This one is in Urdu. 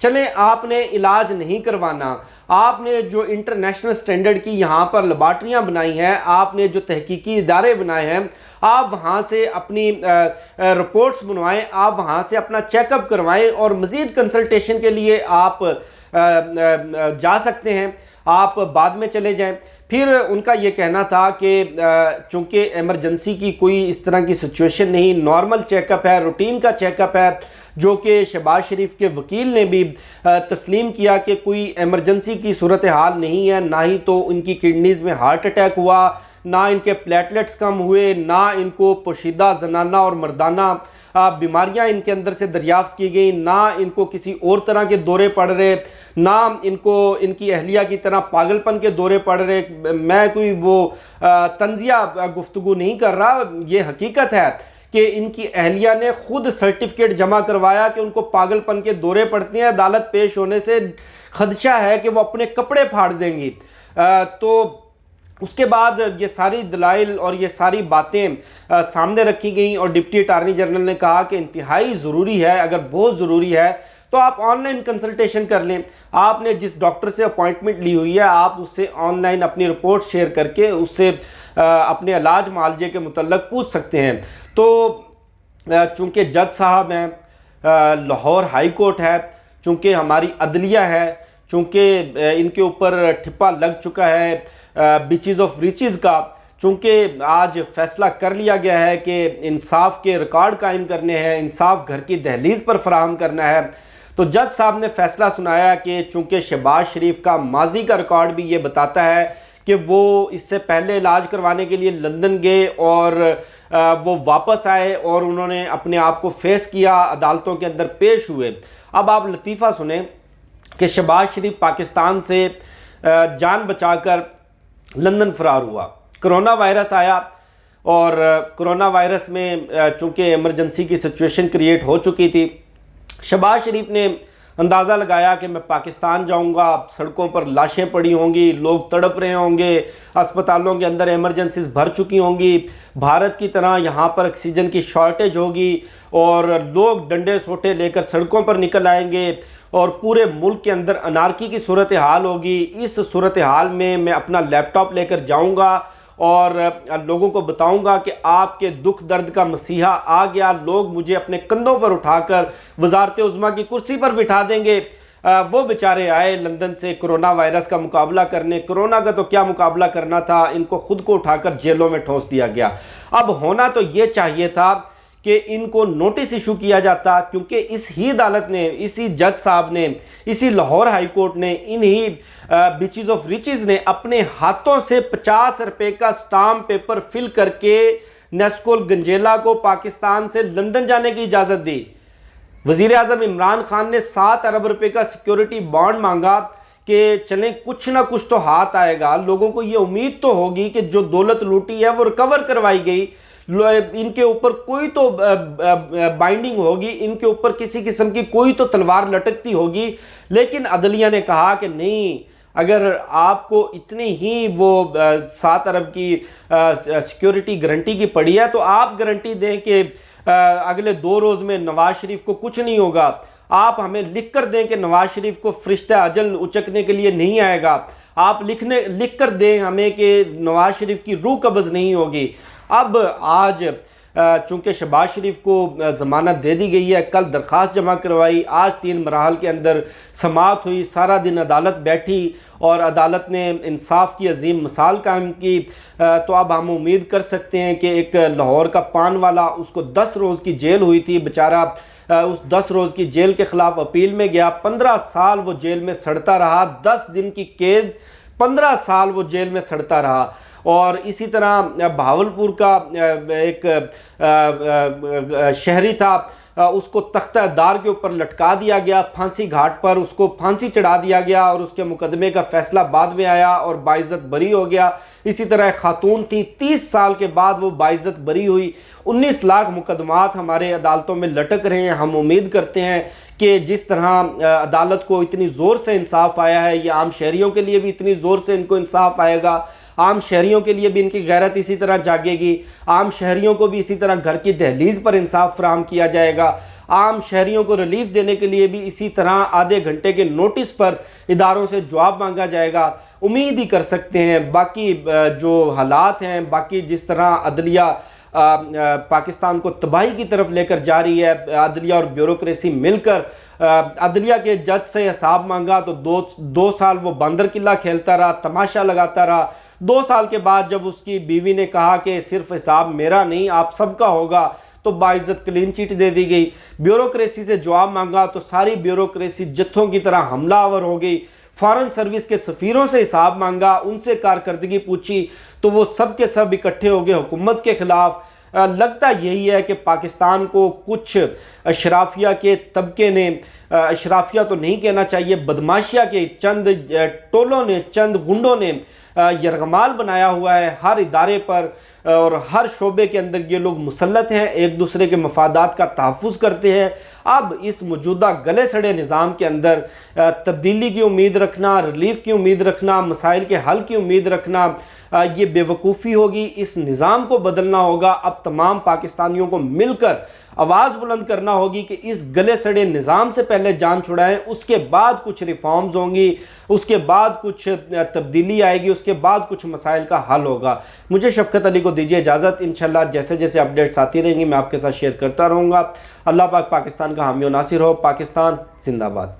چلیں آپ نے علاج نہیں کروانا، آپ نے جو انٹرنیشنل سٹینڈرڈ کی یہاں پر لیبارٹریاں بنائی ہیں، آپ نے جو تحقیقی ادارے بنائے ہیں، آپ وہاں سے اپنی رپورٹس بنوائیں، آپ وہاں سے اپنا چیک اپ کروائیں اور مزید کنسلٹیشن کے لیے آپ جا سکتے ہیں، آپ بعد میں چلے جائیں۔ پھر ان کا یہ کہنا تھا کہ چونکہ ایمرجنسی کی کوئی اس طرح کی سچویشن نہیں، نارمل چیک اپ ہے، روٹین کا چیک اپ ہے، جو کہ شہباز شریف کے وکیل نے بھی تسلیم کیا کہ کوئی ایمرجنسی کی صورتحال نہیں ہے، نہ ہی تو ان کی کڈنیز میں ہارٹ اٹیک ہوا، نہ ان کے پلیٹلیٹس کم ہوئے، نہ ان کو پوشیدہ زنانہ اور مردانہ بیماریاں ان کے اندر سے دریافت کی گئیں، نہ ان کو کسی اور طرح کے دورے پڑ رہے، نہ ان کو ان کی اہلیہ کی طرح پاگل پن کے دورے پڑ رہے۔ میں کوئی وہ طنزیہ گفتگو نہیں کر رہا، یہ حقیقت ہے کہ ان کی اہلیہ نے خود سرٹیفکیٹ جمع کروایا کہ ان کو پاگل پن کے دورے پڑتے ہیں، عدالت پیش ہونے سے خدشہ ہے کہ وہ اپنے کپڑے پھاڑ دیں گی۔ تو اس کے بعد یہ ساری دلائل اور یہ ساری باتیں سامنے رکھی گئیں اور ڈپٹی اٹارنی جنرل نے کہا کہ انتہائی ضروری ہے، اگر بہت ضروری ہے تو آپ آن لائن کنسلٹیشن کر لیں، آپ نے جس ڈاکٹر سے اپوائنٹمنٹ لی ہوئی ہے آپ اس سے آن لائن اپنی رپورٹ شیئر کر کے اس سے اپنے علاج معالجے کے متعلق پوچھ سکتے ہیں۔ تو چونکہ جج صاحب ہیں، لاہور ہائی کورٹ ہے، چونکہ ہماری عدلیہ ہے، چونکہ ان کے اوپر ٹھپا لگ چکا ہے بیچز آف ریچز کا، چونکہ آج فیصلہ کر لیا گیا ہے کہ انصاف کے ریکارڈ قائم کرنے ہیں، انصاف گھر کی دہلیز پر فراہم کرنا ہے، تو جج صاحب نے فیصلہ سنایا کہ چونکہ شہباز شریف کا ماضی کا ریکارڈ بھی یہ بتاتا ہے کہ وہ اس سے پہلے علاج کروانے کے لیے لندن گئے اور وہ واپس آئے اور انہوں نے اپنے آپ کو فیس کیا، عدالتوں کے اندر پیش ہوئے۔ اب آپ لطیفہ سنیں کہ شہباز شریف پاکستان سے جان بچا کر لندن فرار ہوا، کرونا وائرس آیا اور کرونا وائرس میں چونکہ ایمرجنسی کی سچویشن کریٹ ہو چکی تھی، شہباز شریف نے اندازہ لگایا کہ میں پاکستان جاؤں گا، سڑکوں پر لاشیں پڑی ہوں گی، لوگ تڑپ رہے ہوں گے، اسپتالوں کے اندر ایمرجنسیز بھر چکی ہوں گی، بھارت کی طرح یہاں پر آکسیجن کی شارٹیج ہوگی اور لوگ ڈنڈے سوٹے لے کر سڑکوں پر نکل آئیں گے اور پورے ملک کے اندر انارکی کی صورتحال ہوگی۔ اس صورتحال میں اپنا لیپ ٹاپ لے کر جاؤں گا اور لوگوں کو بتاؤں گا کہ آپ کے دکھ درد کا مسیحا آ گیا، لوگ مجھے اپنے کندھوں پر اٹھا کر وزارت عظمیٰ کی کرسی پر بٹھا دیں گے۔ وہ بیچارے آئے لندن سے کرونا وائرس کا مقابلہ کرنے، کرونا کا تو کیا مقابلہ کرنا تھا، ان کو خود کو اٹھا کر جیلوں میں ٹھونس دیا گیا۔ اب ہونا تو یہ چاہیے تھا کہ ان کو نوٹس ایشو کیا جاتا، کیونکہ اس ہی عدالت نے، اسی جج صاحب نے، اسی لاہور ہائی کورٹ نے، انہی بیچز آف ریچز نے اپنے ہاتھوں سے 50 روپے کا سٹامپ پیپر فل کر کے نیسکول گنجیلا کو پاکستان سے لندن جانے کی اجازت دی۔ وزیر اعظم عمران خان نے 7 ارب روپے کا سیکیورٹی بانڈ مانگا کہ چلیں کچھ نہ کچھ تو ہاتھ آئے گا، لوگوں کو یہ امید تو ہوگی کہ جو دولت لوٹی ہے وہ ریکور کروائی گئی، ان کے اوپر کوئی تو بائنڈنگ ہوگی، ان کے اوپر کسی قسم کی کوئی تو تلوار لٹکتی ہوگی، لیکن عدلیہ نے کہا کہ نہیں، اگر آپ کو اتنی ہی وہ 7 ارب کی سیکیورٹی گارنٹی کی پڑی ہے تو آپ گارنٹی دیں کہ اگلے 2 روز میں نواز شریف کو کچھ نہیں ہوگا، آپ ہمیں لکھ کر دیں کہ نواز شریف کو فرشتہ اجل اچکنے کے لیے نہیں آئے گا، آپ لکھ کر دیں ہمیں کہ نواز شریف کی روح قبض نہیں ہوگی۔ اب آج چونکہ شہباز شریف کو ضمانت دے دی گئی ہے، کل درخواست جمع کروائی، آج 3 مراحل کے اندر سماعت ہوئی، سارا دن عدالت بیٹھی اور عدالت نے انصاف کی عظیم مثال قائم کی، تو اب ہم امید کر سکتے ہیں کہ ایک لاہور کا پان والا، اس کو 10 روز کی جیل ہوئی تھی بیچارہ، اس 10 روز کی جیل کے خلاف اپیل میں گیا، 15 سال وہ جیل میں سڑتا رہا، 10 دن کی قید، 15 سال وہ جیل میں سڑتا رہا۔ اور اسی طرح بہاولپور کا ایک شہری تھا، اس کو تختہ دار کے اوپر لٹکا دیا گیا، پھانسی گھاٹ پر اس کو پھانسی چڑھا دیا گیا اور اس کے مقدمے کا فیصلہ بعد میں آیا اور باعزت بری ہو گیا۔ اسی طرح ایک خاتون تھی، 30 سال کے بعد وہ باعزت بری ہوئی۔ 19 لاکھ مقدمات ہمارے عدالتوں میں لٹک رہے ہیں۔ ہم امید کرتے ہیں کہ جس طرح عدالت کو اتنی زور سے انصاف آیا ہے، یہ عام شہریوں کے لیے بھی اتنی زور سے ان کو انصاف آئے گا، عام شہریوں کے لیے بھی ان کی غیرت اسی طرح جاگے گی، عام شہریوں کو بھی اسی طرح گھر کی دہلیز پر انصاف فراہم کیا جائے گا۔ عام شہریوں کو ریلیف دینے کے لیے بھی اسی طرح آدھے گھنٹے کے نوٹس پر اداروں سے جواب مانگا جائے گا، امید ہی کر سکتے ہیں۔ باقی جو حالات ہیں، باقی جس طرح عدلیہ پاکستان کو تباہی کی طرف لے کر جا رہی ہے، عدلیہ اور بیوروکریسی مل کر عدلیہ کے جج سے حساب مانگا تو دو سال وہ باندر قلعہ کھیلتا رہا، تماشا لگاتا رہا۔ 2 سال کے بعد جب اس کی بیوی نے کہا کہ صرف حساب میرا نہیں آپ سب کا ہوگا تو باعزت کلین چٹ دے دی گئی۔ بیوروکریسی سے جواب مانگا تو ساری بیوروکریسی جتھوں کی طرح حملہ آور ہو گئی۔ فارن سروس کے سفیروں سے حساب مانگا، ان سے کارکردگی پوچھی تو وہ سب کے سب اکٹھے ہو گئے حکومت کے خلاف۔ لگتا یہی ہے کہ پاکستان کو کچھ اشرافیہ کے طبقے نے، اشرافیہ تو نہیں کہنا چاہیے، بدماشیہ کے چند ٹولوں نے، چند غنڈوں نے یرغمال بنایا ہوا ہے ہر ادارے پر، اور ہر شعبے کے اندر یہ لوگ مسلط ہیں، ایک دوسرے کے مفادات کا تحفظ کرتے ہیں۔ اب اس موجودہ گلے سڑے نظام کے اندر تبدیلی کی امید رکھنا، ریلیف کی امید رکھنا، مسائل کے حل کی امید رکھنا یہ بے وقوفی ہوگی۔ اس نظام کو بدلنا ہوگا۔ اب تمام پاکستانیوں کو مل کر آواز بلند کرنا ہوگی کہ اس گلے سڑے نظام سے پہلے جان چھڑائیں، اس کے بعد کچھ ریفارمز ہوں گی، اس کے بعد کچھ تبدیلی آئے گی، اس کے بعد کچھ مسائل کا حل ہوگا۔ مجھے شفقت علی کو دیجیے اجازت، انشاءاللہ جیسے جیسے اپڈیٹس آتی رہیں گی میں آپ کے ساتھ شیئر کرتا رہوں گا۔ اللہ پاک پاکستان کا حامی و ناصر ہو۔ پاکستان زندہ باد۔